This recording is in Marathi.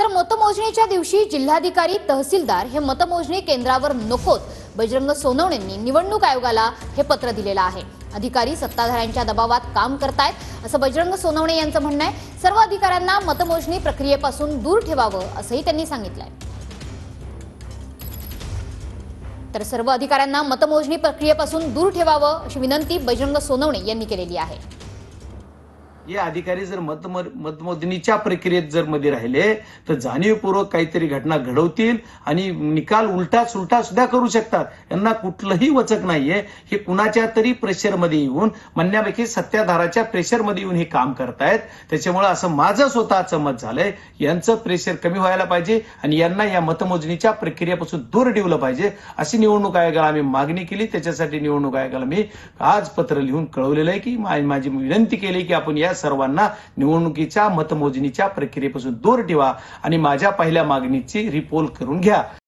तर मतमोजणीच्या दिवशी जिल्हाधिकारी तहसीलदार हे मतमोजणी केंद्रावर नकोत, बजरंग सोनवणेंनी निवडणूक आयोगाला हे पत्र दिलेलं आहे। अधिकारी सत्ताधाऱ्यांच्या दबावात काम करतायत असं बजरंग सोनवणे यांचं म्हणणं आहे। सर्व अधिकाऱ्यांना मतमोजणी प्रक्रियेपासून दूर ठेवावं असंही त्यांनी सांगितलंय। तर सर्व अधिकाऱ्यांना मतमोजणी प्रक्रियेपासून दूर ठेवावं अशी विनंती बजरंग सोनवणे यांनी केलेली आहे। हे अधिकारी जर मतमोजणीच्या प्रक्रियेत जर मध्ये राहिले तर जाणीवपूर्वक काहीतरी घटना घडवतील आणि निकाल उलटा सुलटा सुद्धा करू शकतात। यांना कुठलंही वचक नाहीये। हे कुणाच्या तरी प्रेशरमध्ये येऊन म्हणण्यापैकी सत्ताधाराच्या प्रेशरमध्ये येऊन हे काम करतायत। त्याच्यामुळे असं माझं स्वतःचं मत झालंय, यांचं प्रेशर कमी व्हायला पाहिजे आणि यांना या मतमोजणीच्या प्रक्रियेपासून दूर ठेवलं पाहिजे अशी निवडणूक आयोगाला आम्ही मागणी केली। त्याच्यासाठी निवडणूक आयोगाला मी आज पत्र लिहून कळवलेलं आहे की माझी विनंती केली की आपण या सर्वांना निवडणुकीच्या मतमोजणीच्या प्रक्रियेपासून दूर ठेवा आणि माझ्या पहिल्या मागणीची रिपोल करून घ्या।